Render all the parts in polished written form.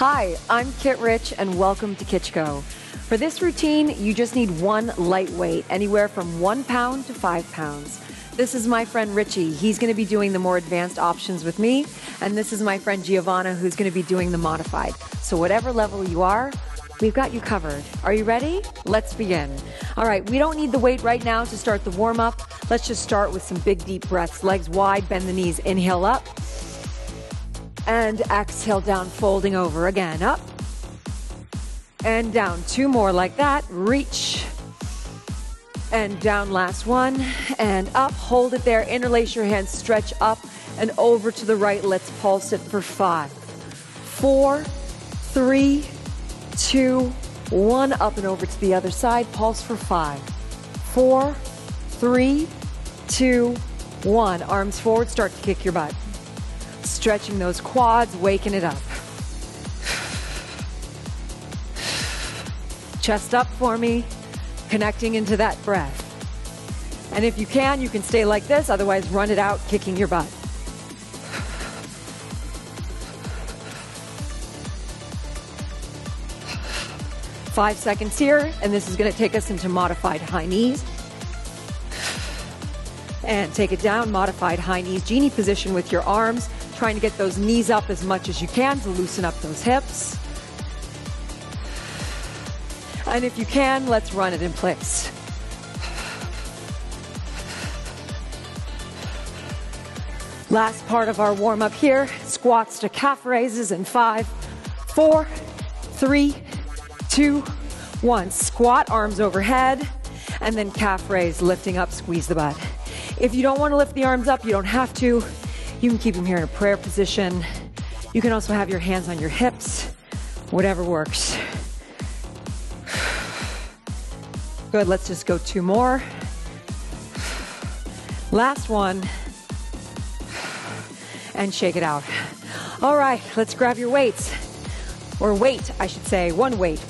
Hi, I'm Kit Rich and welcome to Kitschko. For this routine, you just need one light weight, anywhere from 1 pound to 5 pounds. This is my friend Richie. He's going to be doing the more advanced options with me. And this is my friend Giovanna, who's going to be doing the modified. So whatever level you are, we've got you covered. Are you ready? Let's begin. All right, we don't need the weight right now to start the warm-up. Let's just start with some big deep breaths. Legs wide, bend the knees, inhale up. And exhale down, folding over. Again, up. And down. 2 more like that. Reach. And down, last one. And up, hold it there. Interlace your hands, stretch up and over to the right. Let's pulse it for 5, 4, 3, 2, 1. Up and over to the other side. Pulse for 5, 4, 3, 2, 1. Arms forward, start to kick your butt. Stretching those quads, waking it up. Chest up for me, connecting into that breath. And if you can stay like this, otherwise run it out, kicking your butt. Five seconds here, and this is going to take us into modified high knees. And take it down, modified high knees, genie position with your arms, trying to get those knees up as much as you can to loosen up those hips. And if you can, let's run it in place. Last part of our warm-up here, squats to calf raises in 5, 4, 3, 2, 1. Squat, arms overhead, and then calf raise, lifting up, squeeze the butt. If you don't want to lift the arms up, you don't have to. You can keep them here in a prayer position. You can also have your hands on your hips, whatever works. Good, let's just go 2 more. Last one. And shake it out. All right, let's grab your weights. Or weight, I should say. One weight.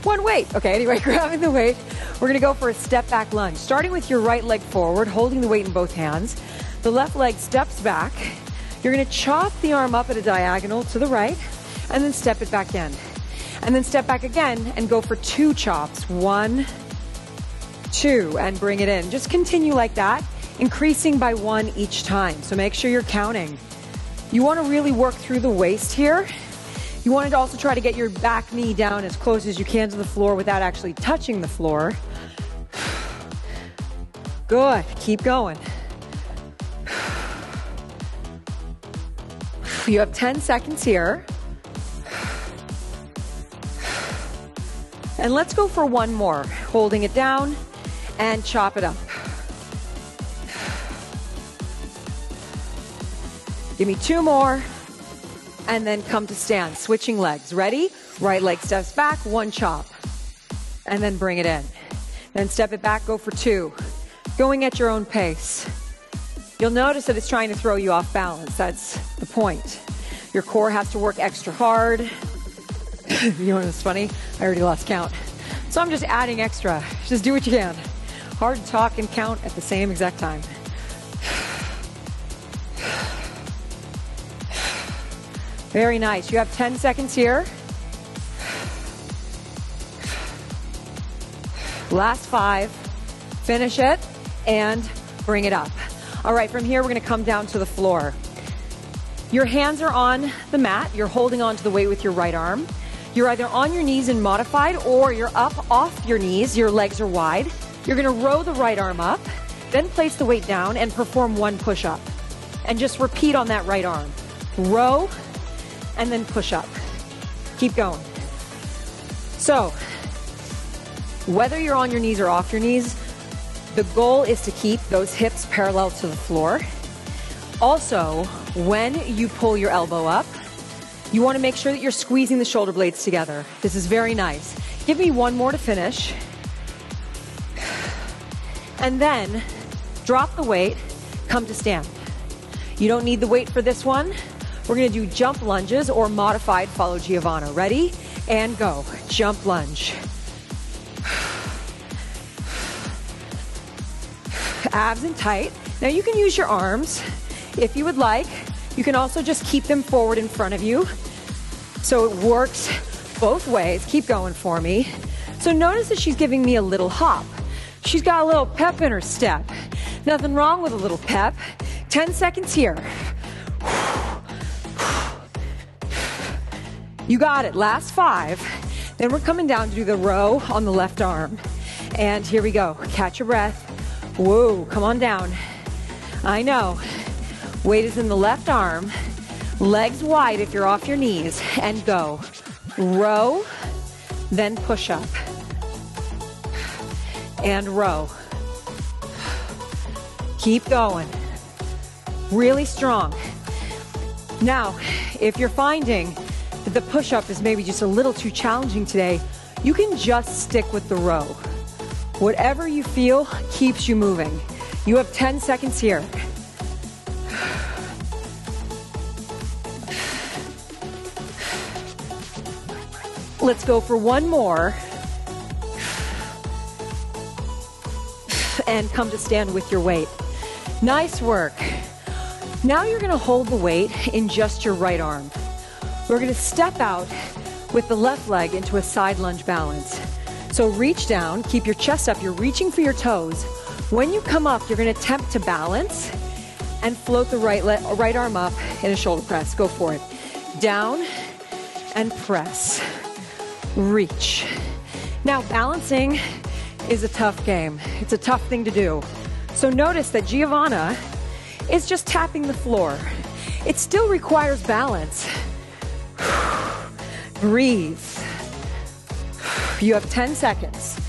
One weight. Okay, anyway, grabbing the weight. We're gonna go for a step back lunge. Starting with your right leg forward, holding the weight in both hands. The left leg steps back. You're gonna chop the arm up at a diagonal to the right, and then step it back in. And then step back again and go for 2 chops. 1, 2, and bring it in. Just continue like that, increasing by 1 each time. So make sure you're counting. You wanna really work through the waist here. You want to also try to get your back knee down as close as you can to the floor without actually touching the floor. Good. Keep going. You have 10 seconds here. And let's go for 1 more. Holding it down and chop it up. Give me 2 more. And then come to stand, switching legs. Ready? Right leg steps back, 1 chop. And then bring it in. Then step it back, go for 2. Going at your own pace. You'll notice that it's trying to throw you off balance. That's the point. Your core has to work extra hard. You know what's funny? I already lost count. So I'm just adding extra. Just do what you can. Hard to talk and count at the same exact time. Very nice. You have 10 seconds here. Last 5. Finish it and bring it up. All right, from here we're going to come down to the floor. Your hands are on the mat. You're holding on to the weight with your right arm. You're either on your knees in modified or you're up off your knees. Your legs are wide. You're going to row the right arm up, then place the weight down and perform 1 push-up. And just repeat on that right arm. Row, and then push up. Keep going. So, whether you're on your knees or off your knees, the goal is to keep those hips parallel to the floor. Also, when you pull your elbow up, you want to make sure that you're squeezing the shoulder blades together. This is very nice. Give me 1 more to finish. And then, drop the weight, come to stand. You don't need the weight for this one. We're going to do jump lunges or modified, follow Giovanna. Ready? And go. Jump lunge. Abs in tight. Now you can use your arms if you would like. You can also just keep them forward in front of you. So it works both ways. Keep going for me. So notice that she's giving me a little hop. She's got a little pep in her step. Nothing wrong with a little pep. 10 seconds here. You got it. Last 5. Then we're coming down to do the row on the left arm. And here we go. Catch your breath. Whoa, come on down. I know. Weight is in the left arm. Legs wide if you're off your knees. And go. Row, then push up. And row. Keep going. Really strong. Now, if you're finding that the push-up is maybe just a little too challenging today, you can just stick with the row. Whatever you feel keeps you moving. You have 10 seconds here. Let's go for one more. And come to stand with your weight. Nice work. Now you're going to hold the weight in just your right arm. We're going to step out with the left leg into a side lunge balance. So reach down, keep your chest up, you're reaching for your toes. When you come up, you're going to attempt to balance and float the right arm up in a shoulder press. Go for it. Down and press. Reach. Now balancing is a tough game. It's a tough thing to do. So notice that Giovanna is just tapping the floor. It still requires balance. Breathe. You have 10 seconds.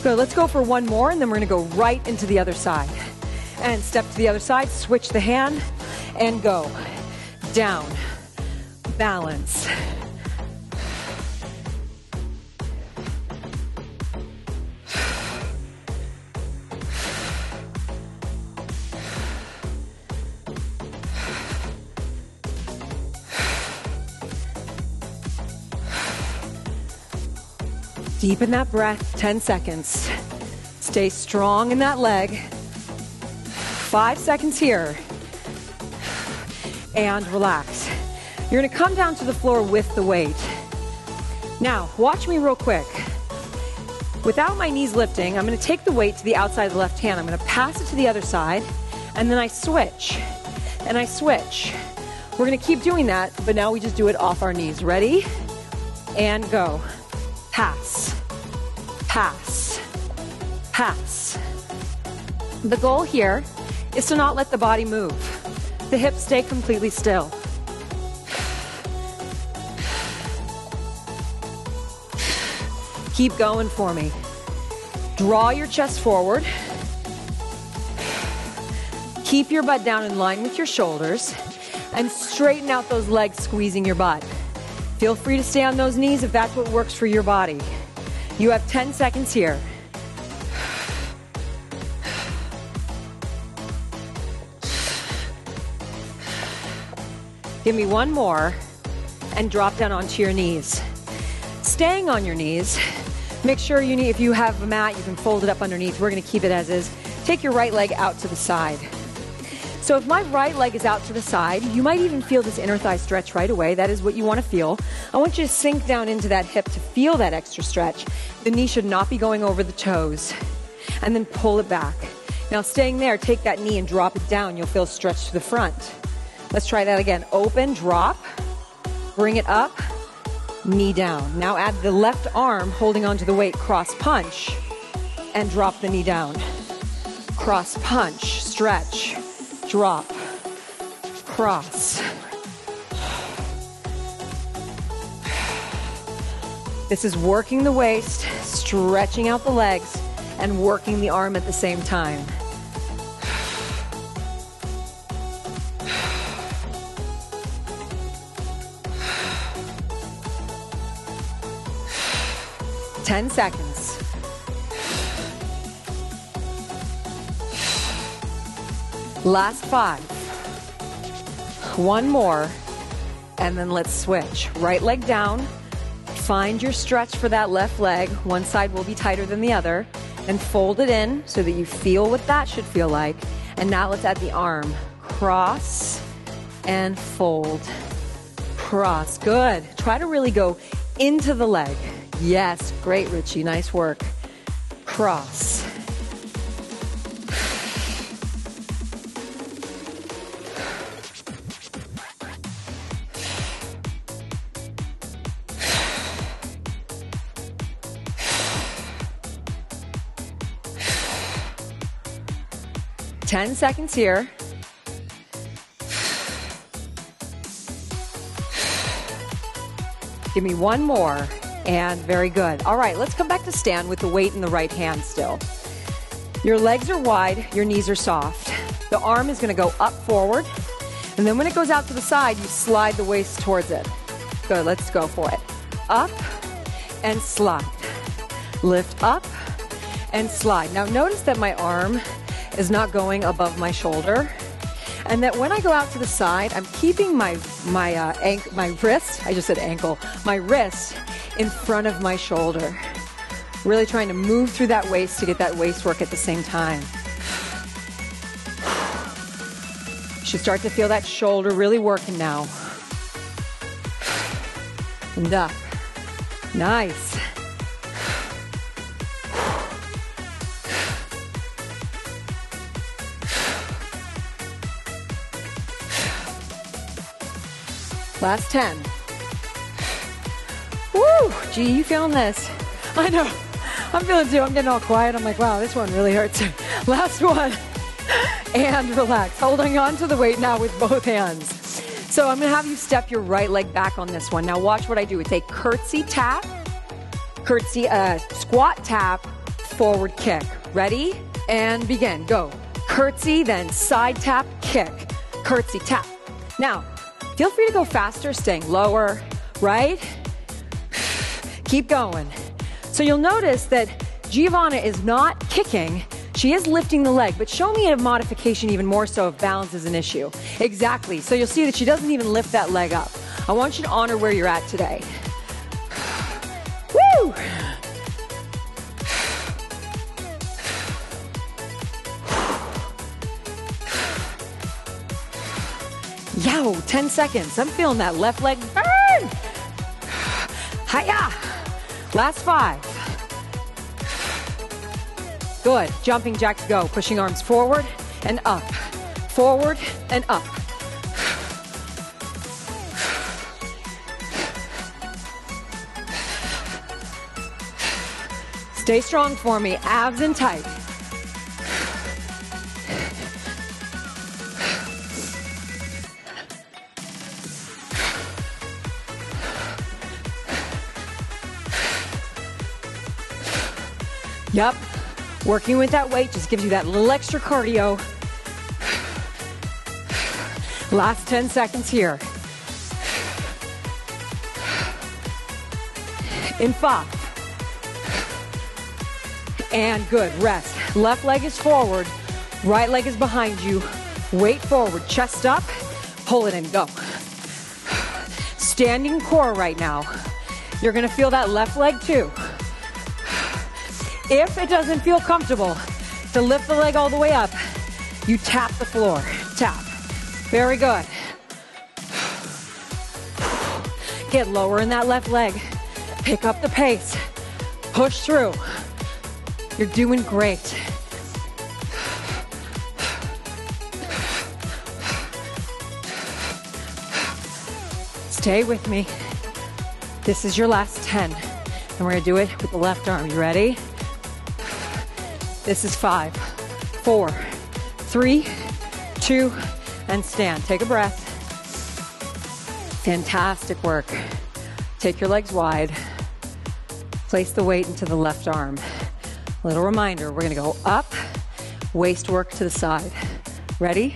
Good, let's go for one more and then we're gonna go right into the other side. And step to the other side, switch the hand and go. Down, balance. Deepen that breath, 10 seconds. Stay strong in that leg. 5 seconds here. And relax. You're gonna come down to the floor with the weight. Now, watch me real quick. Without my knees lifting, I'm gonna take the weight to the outside of the left hand. I'm gonna pass it to the other side, and then I switch. And I switch. We're gonna keep doing that, but now we just do it off our knees. Ready? And go. Pass, pass, pass. The goal here is to not let the body move. The hips stay completely still. Keep going for me. Draw your chest forward. Keep your butt down in line with your shoulders and straighten out those legs squeezing your butt. Feel free to stay on those knees if that's what works for your body. You have 10 seconds here. Give me one more and drop down onto your knees. Staying on your knees, make sure if you have a mat, you can fold it up underneath. We're gonna keep it as is. Take your right leg out to the side. So if my right leg is out to the side, you might even feel this inner thigh stretch right away. That is what you want to feel. I want you to sink down into that hip to feel that extra stretch. The knee should not be going over the toes. And then pull it back. Now staying there, take that knee and drop it down. You'll feel stretch to the front. Let's try that again. Open, drop, bring it up, knee down. Now add the left arm holding onto the weight, cross punch, and drop the knee down. Cross punch, stretch. Drop, cross. This is working the waist, stretching out the legs, and working the arm at the same time. Ten seconds. Last 5. One more, and then let's switch. Right leg down. Find your stretch for that left leg. One side will be tighter than the other. And fold it in so that you feel what that should feel like. And now let's add the arm. Cross and fold. Cross, good. Try to really go into the leg. Yes, great, Richie, nice work. Cross. Ten seconds here. Give me one more, and very good. All right, let's come back to stand with the weight in the right hand still. Your legs are wide, your knees are soft. The arm is gonna go up forward, and then when it goes out to the side, you slide the waist towards it. Good, let's go for it. Up and slide. Lift up and slide. Now notice that my arm is not going above my shoulder, and that when I go out to the side, I'm keeping my wrist, I just said ankle, my wrist in front of my shoulder. Really trying to move through that waist to get that waist work at the same time. You should start to feel that shoulder really working now. And up. Nice. Last 10. Woo! Gee, you feeling this? I know. I'm feeling too. I'm getting all quiet. I'm like, wow, this one really hurts. Last one. And relax. Holding on to the weight now with both hands. So I'm going to have you step your right leg back on this one. Now watch what I do. It's a curtsy tap, squat tap, forward kick. Ready? And begin. Go. Curtsy, then side tap, kick. Curtsy, tap. Now, feel free to go faster, staying lower, right? Keep going. So you'll notice that Giovanna is not kicking, she is lifting the leg, but show me a modification even more so if balance is an issue. Exactly, so you'll see that she doesn't even lift that leg up. I want you to honor where you're at today. Woo! Yow, 10 seconds. I'm feeling that left leg burn. Hiya. Last 5. Good. Jumping jacks go. Pushing arms forward and up. Forward and up. Stay strong for me. Abs in tight. Yep, working with that weight just gives you that little extra cardio. Last 10 seconds here. In 5. And good, rest. Left leg is forward, right leg is behind you. Weight forward, chest up, pull it in, go. Standing core right now. You're gonna feel that left leg too. If it doesn't feel comfortable to lift the leg all the way up, you tap the floor. Tap. Very good. Get lower in that left leg. Pick up the pace. Push through. You're doing great. Stay with me. This is your last 10. And we're gonna do it with the left arm. You ready? This is 5, 4, 3, 2, and stand. Take a breath. Fantastic work. Take your legs wide. Place the weight into the left arm. Little reminder, we're gonna go up, waist work to the side. Ready?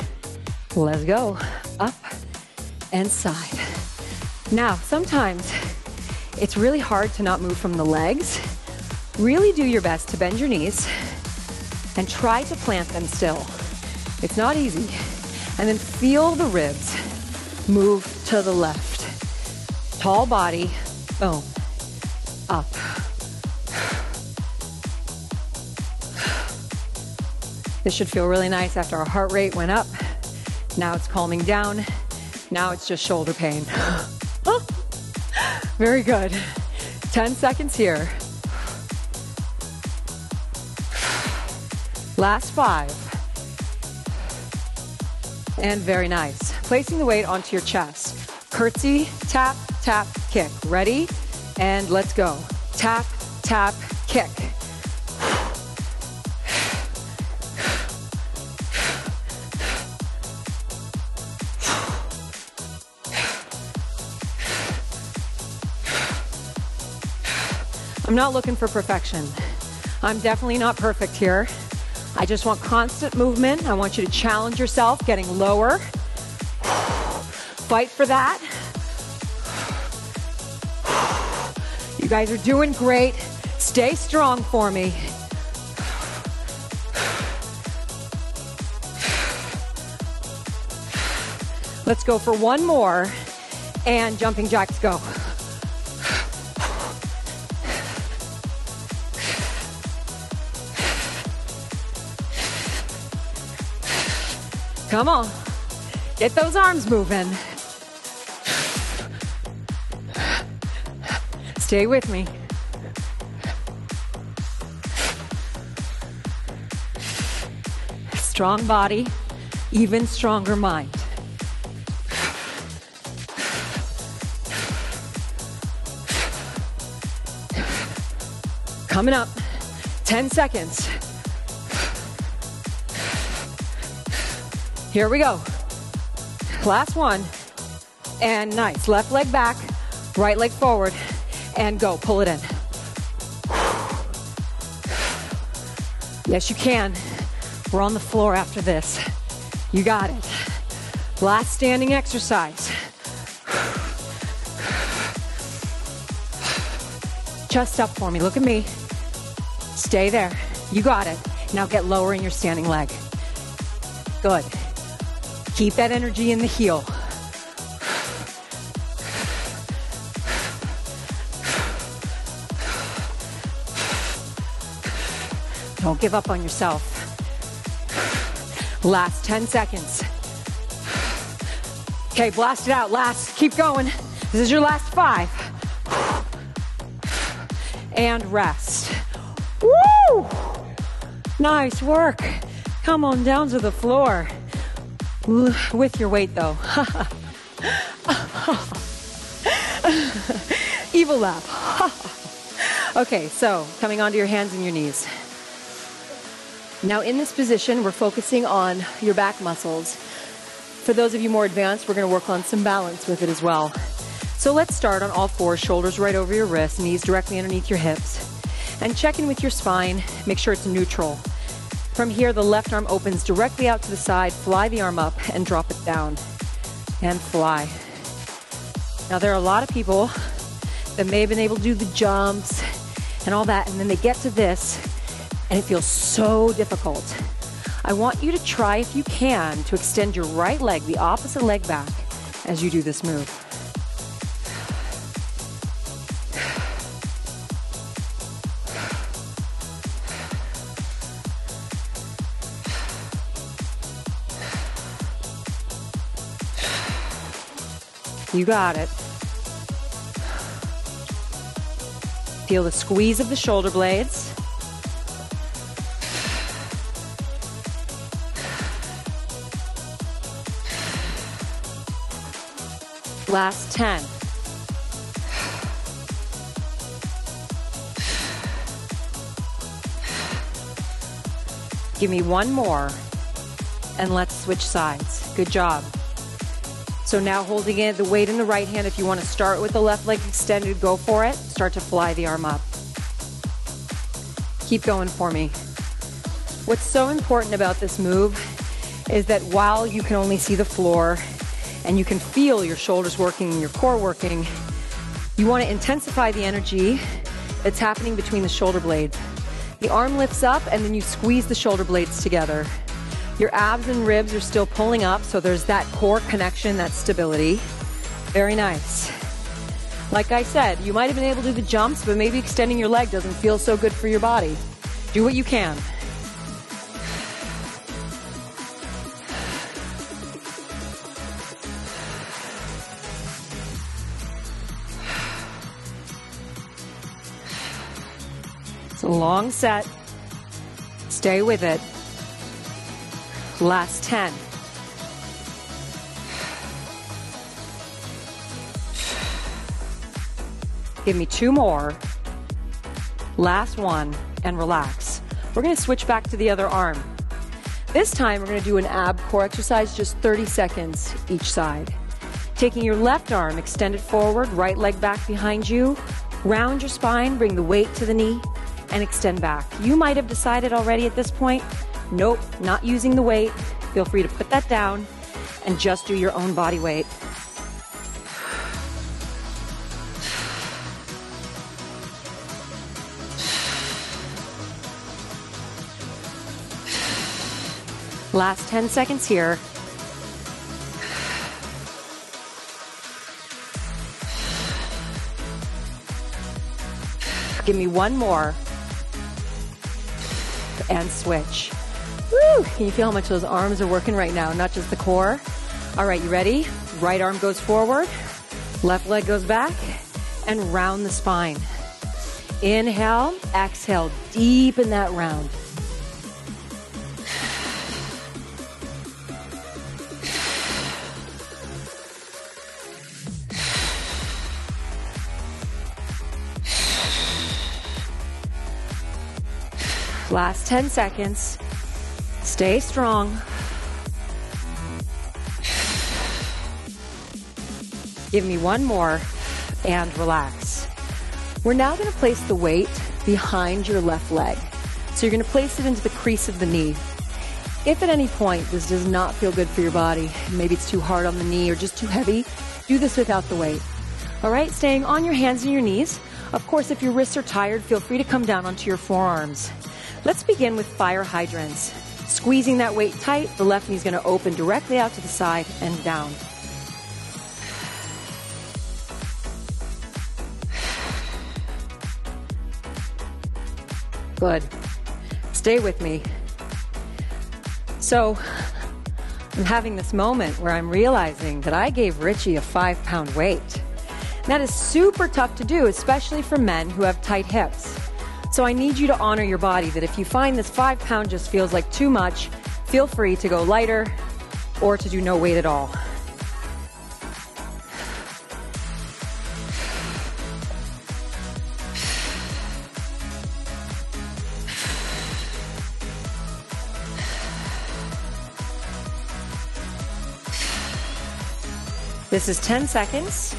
Let's go. Up and side. Now, sometimes it's really hard to not move from the legs. Really do your best to bend your knees and try to plant them still. It's not easy. And then feel the ribs move to the left. Tall body, boom, up. This should feel really nice after our heart rate went up. Now it's calming down Now it's just shoulder pain. Very good. 10 seconds here. Last 5. And very nice. Placing the weight onto your chest. Curtsy, tap, tap, kick. Ready? And let's go. Tap, tap, kick. I'm not looking for perfection. I'm definitely not perfect here. I just want constant movement. I want you to challenge yourself, getting lower. Fight for that. You guys are doing great. Stay strong for me. Let's go for one more. And jumping jacks, go. Come on, get those arms moving. Stay with me. Strong body, even stronger mind. Coming up, 10 seconds. Here we go. Last one. And nice. Left leg back, right leg forward, and go. Pull it in. Yes, you can. We're on the floor after this. You got it. Last standing exercise. Chest up for me. Look at me. Stay there. You got it. Now get lower in your standing leg. Good. Keep that energy in the heel. Don't give up on yourself. Last 10 seconds. Okay, blast it out. Last, keep going. This is your last 5. And rest. Woo! Nice work. Come on down to the floor. With your weight, though. Evil laugh. Okay, so coming onto your hands and your knees. Now in this position, we're focusing on your back muscles. For those of you more advanced, we're going to work on some balance with it as well. So let's start on all fours, shoulders right over your wrists, knees directly underneath your hips. And check in with your spine, make sure it's neutral. From here, the left arm opens directly out to the side, fly the arm up and drop it down. And fly. Now there are a lot of people that may have been able to do the jumps and all that, and then they get to this and it feels so difficult. I want you to try, if you can, to extend your right leg, the opposite leg back as you do this move. You got it. Feel the squeeze of the shoulder blades. Last 10. Give me one more, and let's switch sides. Good job. So now holding it, the weight in the right hand, if you want to start with the left leg extended, go for it. Start to fly the arm up. Keep going for me. What's so important about this move is that while you can only see the floor and you can feel your shoulders working and your core working, you want to intensify the energy that's happening between the shoulder blades. The arm lifts up and then you squeeze the shoulder blades together. Your abs and ribs are still pulling up, so there's that core connection, that stability. Very nice. Like I said, you might have been able to do the jumps, but maybe extending your leg doesn't feel so good for your body. Do what you can. It's a long set. Stay with it. Last 10. Give me 2 more. Last one, and relax. We're going to switch back to the other arm. This time, we're going to do an ab core exercise, just 30 seconds each side. Taking your left arm, extend it forward, right leg back behind you, round your spine, bring the weight to the knee, and extend back. You might have decided already at this point, nope, not using the weight. Feel free to put that down and just do your own body weight. Last 10 seconds here. Give me 1 more. And switch. Woo! Can you feel how much those arms are working right now? Not just the core. All right, you ready? Right arm goes forward. Left leg goes back. And round the spine. Inhale, exhale, deepen that round. Last 10 seconds. Stay strong. Give me 1 more and relax. We're now going to place the weight behind your left leg. So you're going to place it into the crease of the knee. If at any point this does not feel good for your body, maybe it's too hard on the knee or just too heavy, do this without the weight. All right, staying on your hands and your knees. Of course, if your wrists are tired, feel free to come down onto your forearms. Let's begin with fire hydrants. Squeezing that weight tight, the left knee is going to open directly out to the side and down. Good. Stay with me. So, I'm having this moment where I'm realizing that I gave Richie a 5-pound weight. That is super tough to do, especially for men who have tight hips. So I need you to honor your body, that if you find this 5-pound just feels like too much, feel free to go lighter or to do no weight at all. This is 10 seconds.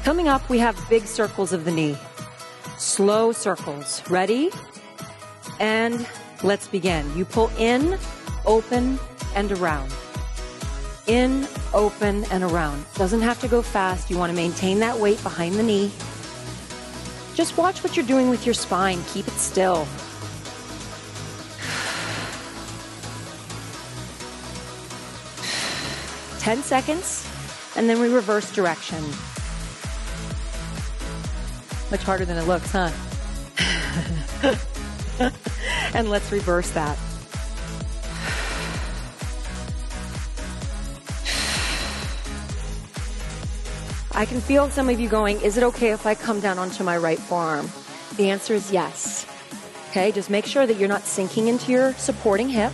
Coming up, we have big circles of the knee. Slow circles. Ready? And let's begin. You pull in, open, and around. In, open, and around. Doesn't have to go fast. You want to maintain that weight behind the knee. Just watch what you're doing with your spine. Keep it still. Ten seconds, and then we reverse direction. Much harder than it looks, huh? And let's reverse that. I can feel some of you going, is it okay if I come down onto my right forearm? The answer is yes. Okay, just make sure that you're not sinking into your supporting hip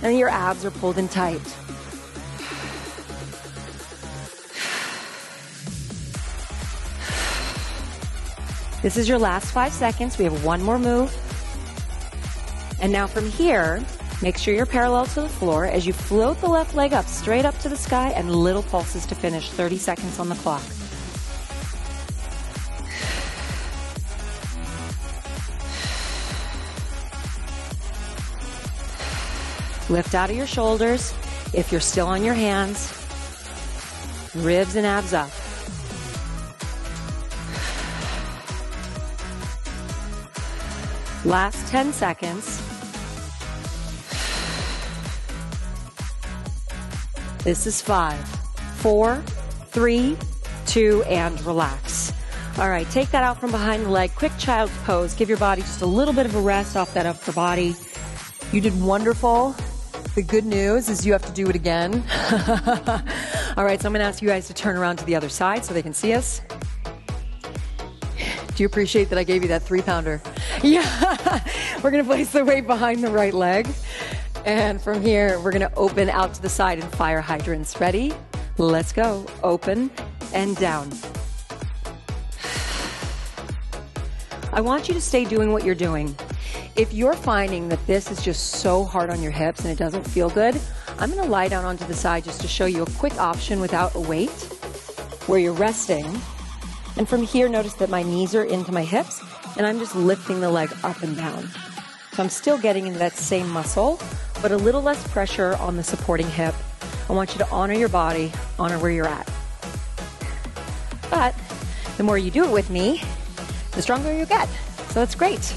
and your abs are pulled in tight. This is your last 5 seconds. We have 1 more move. And now from here, make sure you're parallel to the floor as you float the left leg up, straight up to the sky, and little pulses to finish. 30 seconds on the clock. Lift out of your shoulders. If you're still on your hands, ribs and abs up. Last 10 seconds. This is 5, 4, 3, 2, and relax. All right, take that out from behind the leg. Quick child's pose. Give your body just a little bit of a rest off that upper body. You did wonderful. The good news is you have to do it again. All right, so I'm going to ask you guys to turn around to the other side so they can see us. Do you appreciate that I gave you that 3-pounder? Yeah. We're going to place the weight behind the right leg. And from here, we're going to open out to the side and fire hydrants. Ready? Let's go. Open and down. I want you to stay doing what you're doing. If you're finding that this is just so hard on your hips and it doesn't feel good, I'm going to lie down onto the side just to show you a quick option without a weight, where you're resting. And from here, notice that my knees are into my hips, and I'm just lifting the leg up and down. So I'm still getting into that same muscle, but a little less pressure on the supporting hip. I want you to honor your body, honor where you're at. But the more you do it with me, the stronger you get. So that's great.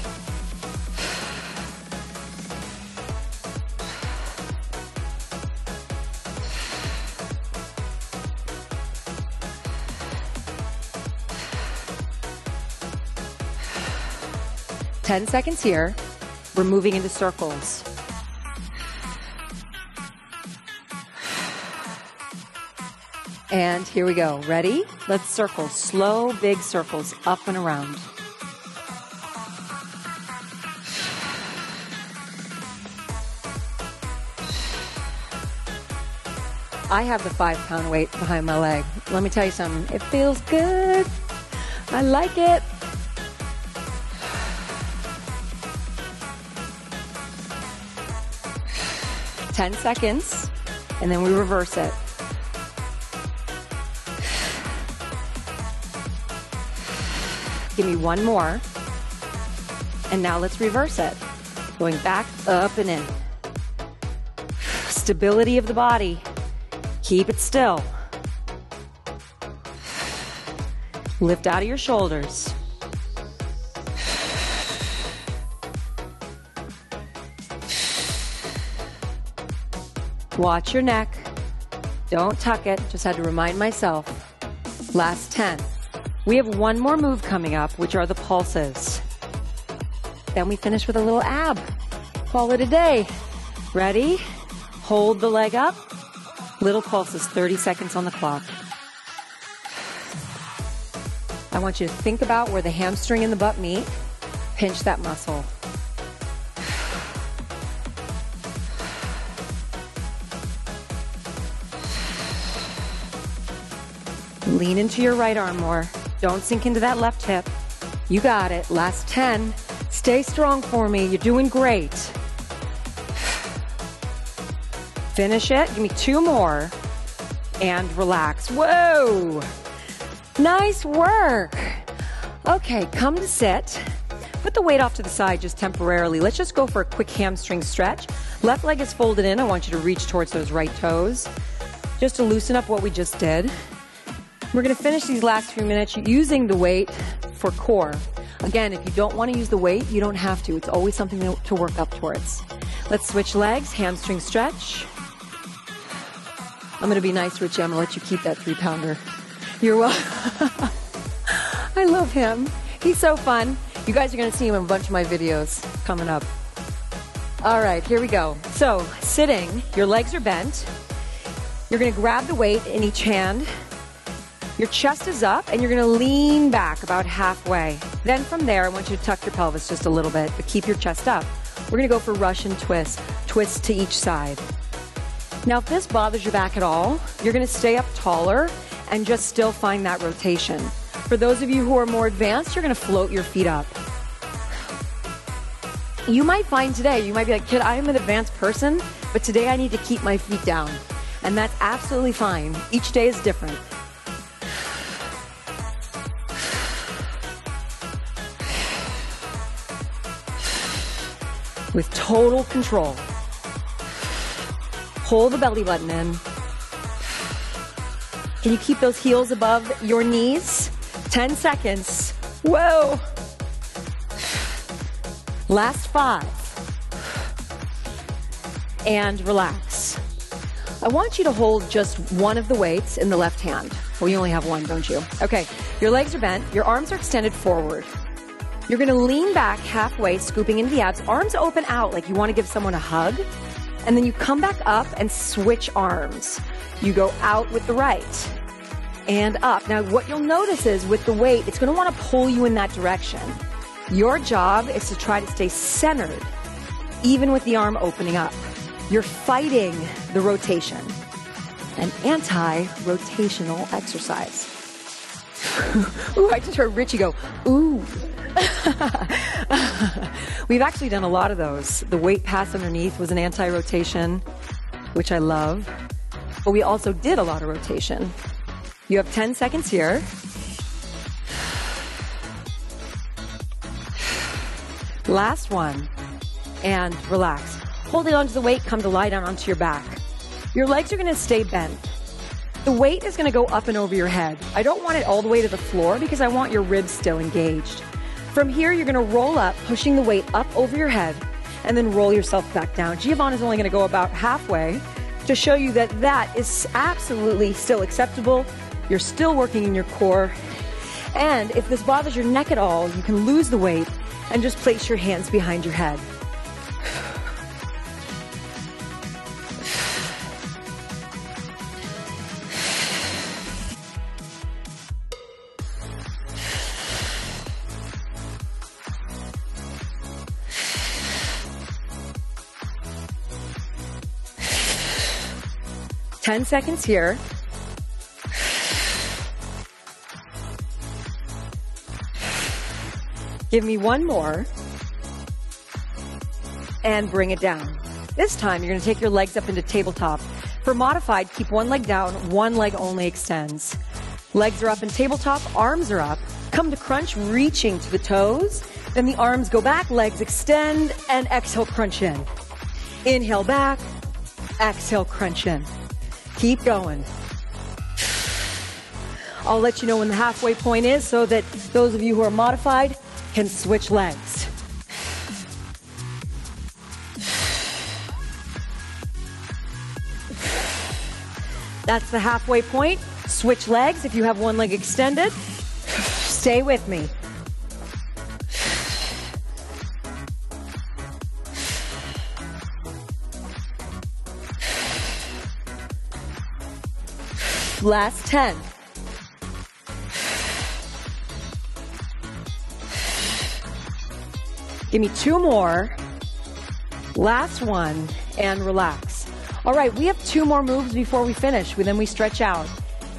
Ten seconds here. We're moving into circles. And here we go. Ready? Let's circle. Slow, big circles up and around. I have the 5-pound weight behind my leg. Let me tell you something. It feels good. I like it. Ten seconds, and then we reverse it. Give me one more. And now let's reverse it. Going back, up, and in. Stability of the body. Keep it still. Lift out of your shoulders. Watch your neck. Don't tuck it. Just had to remind myself. Last 10. We have one more move coming up, which are the pulses. Then we finish with a little ab. Call it a day. Ready? Hold the leg up. Little pulses, 30 seconds on the clock. I want you to think about where the hamstring and the butt meet. Pinch that muscle. Lean into your right arm more. Don't sink into that left hip. You got it. Last 10. Stay strong for me. You're doing great. Finish it. Give me 2 more. And relax. Whoa! Nice work. Okay, come to sit. Put the weight off to the side just temporarily. Let's just go for a quick hamstring stretch. Left leg is folded in. I want you to reach towards those right toes just to loosen up what we just did. We're going to finish these last few minutes using the weight for core. Again, if you don't want to use the weight, you don't have to. It's always something to work up towards. Let's switch legs, hamstring stretch. I'm going to be nice, Richie. I'm going to let you keep that 3-pounder. You're welcome. I love him. He's so fun. You guys are going to see him in a bunch of my videos coming up. All right, here we go. So, sitting, your legs are bent. You're going to grab the weight in each hand. Your chest is up, and you're going to lean back about halfway. Then from there, I want you to tuck your pelvis just a little bit, but keep your chest up. We're going to go for Russian twist. Twist to each side. Now, if this bothers your back at all, you're going to stay up taller and just still find that rotation. For those of you who are more advanced, you're going to float your feet up. You might find today, you might be like, kid, I am an advanced person, but today I need to keep my feet down. And that's absolutely fine. Each day is different. With total control. Hold the belly button in. Can you keep those heels above your knees? 10 seconds. Whoa. Last 5. And relax. I want you to hold just one of the weights in the left hand. Well, you only have one, don't you? Okay, your legs are bent, your arms are extended forward. You're gonna lean back halfway, scooping into the abs, arms open out like you wanna give someone a hug, and then you come back up and switch arms. You go out with the right. and up. Now, what you'll notice is with the weight, it's going to want to pull you in that direction. Your job is to try to stay centered, even with the arm opening up. You're fighting the rotation. An anti-rotational exercise. Ooh, I just heard Richie go, ooh. We've actually done a lot of those. The weight pass underneath was an anti-rotation, which I love. But we also did a lot of rotation. You have 10 seconds here. Last one. And relax. Holding onto the weight, come to lie down onto your back. Your legs are going to stay bent. The weight is going to go up and over your head. I don't want it all the way to the floor because I want your ribs still engaged. From here, you're going to roll up, pushing the weight up over your head, and then roll yourself back down. Giovanna's only going to go about halfway to show you that that is absolutely still acceptable. You're still working in your core. And if this bothers your neck at all, you can lose the weight and just place your hands behind your head. Ten seconds here. Give me one more. And bring it down. This time, you're going to take your legs up into tabletop. For modified, keep one leg down, one leg only extends. Legs are up in tabletop, arms are up. Come to crunch, reaching to the toes. Then the arms go back, legs extend, and exhale, crunch in. Inhale back, exhale, crunch in. Keep going. I'll let you know when the halfway point is so that those of you who are modified can switch legs. That's the halfway point. Switch legs if you have one leg extended. Stay with me. Last 10. Give me two more. Last one, and relax. All right, we have two more moves before we finish. Then we stretch out.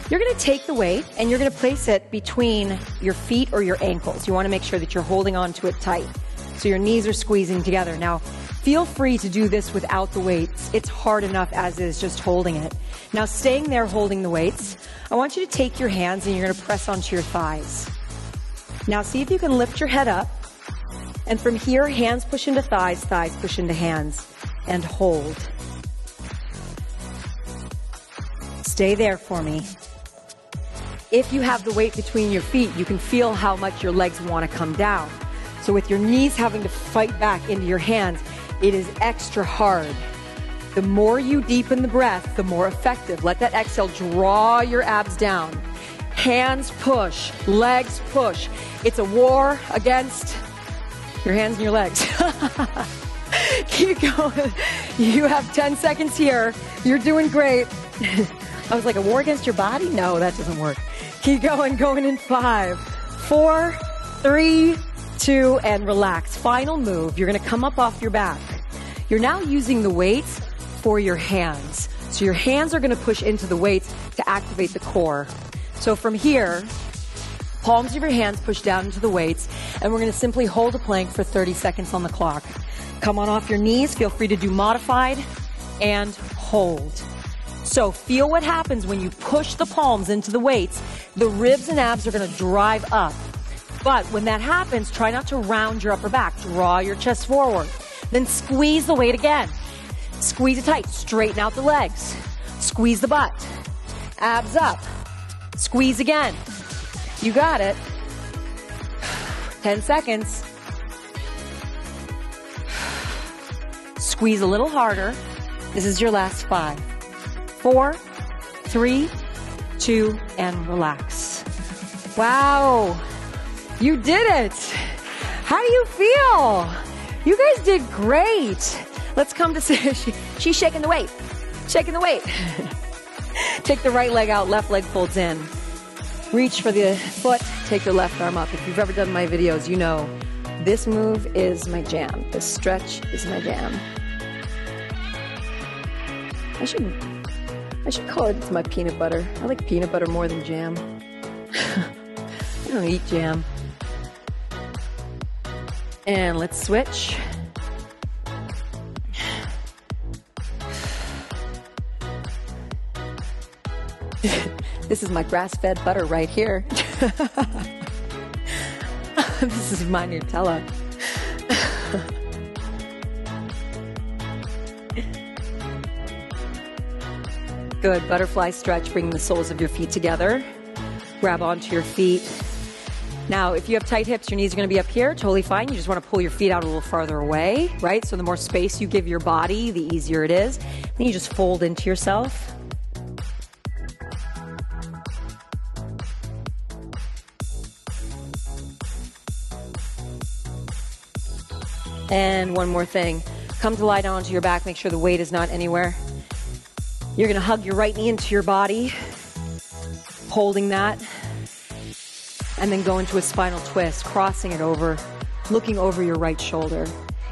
You're going to take the weight, and you're going to place it between your feet or your ankles. You want to make sure that you're holding on to it tight. So your knees are squeezing together. Now, feel free to do this without the weights. It's hard enough as is just holding it. Now, staying there holding the weights, I want you to take your hands and you're going to press onto your thighs. Now, see if you can lift your head up. And from here, hands push into thighs, thighs push into hands, and hold. Stay there for me. If you have the weight between your feet, you can feel how much your legs want to come down. So with your knees having to fight back into your hands, it is extra hard. The more you deepen the breath, the more effective. Let that exhale draw your abs down. Hands push, legs push. It's a war against your hands and your legs. Keep going. You have 10 seconds here. You're doing great. I was like, a war against your body? No, that doesn't work. Keep going, going in 5, 4, 3, 2, and relax. Final move. You're going to come up off your back. You're now using the weights for your hands. So your hands are going to push into the weights to activate the core. So from here, palms of your hands push down into the weights, and we're going to simply hold a plank for 30 seconds on the clock. Come on off your knees. Feel free to do modified and hold. So feel what happens when you push the palms into the weights. The ribs and abs are going to drive up. But when that happens, try not to round your upper back. Draw your chest forward. Then squeeze the weight again. Squeeze it tight. Straighten out the legs. Squeeze the butt. Abs up. Squeeze again. You got it. 10 seconds. Squeeze a little harder. This is your last 5, 4, 3, 2, and relax. Wow. You did it. How do you feel? You guys did great. Let's come to she's shaking the weight. Shaking the weight. Take the right leg out, left leg folds in. Reach for the foot, take your left arm up. If you've ever done my videos, you know this move is my jam. This stretch is my jam. I should call it my peanut butter. I like peanut butter more than jam. I don't eat jam. And let's switch. This is my grass-fed butter right here. This is my Nutella. Good. Butterfly stretch, bringing the soles of your feet together. Grab onto your feet. Now, if you have tight hips, your knees are going to be up here. Totally fine. You just want to pull your feet out a little farther away, right? So the more space you give your body, the easier it is. Then you just fold into yourself. And one more thing. Come to lie down onto your back. Make sure the weight is not anywhere. You're going to hug your right knee into your body, holding that, and then go into a spinal twist, crossing it over, looking over your right shoulder.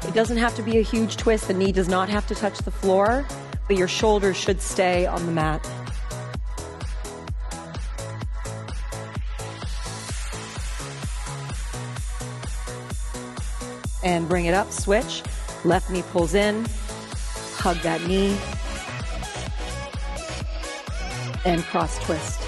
It doesn't have to be a huge twist. The knee does not have to touch the floor, but your shoulders should stay on the mat. And bring it up, switch. Left knee pulls in, hug that knee, and cross twist.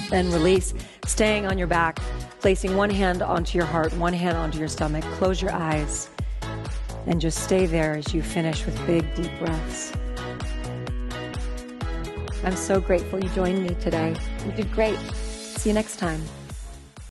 Then release, staying on your back, placing one hand onto your heart, one hand onto your stomach. Close your eyes and just stay there as you finish with big, deep breaths. I'm so grateful you joined me today. You did great. See you next time.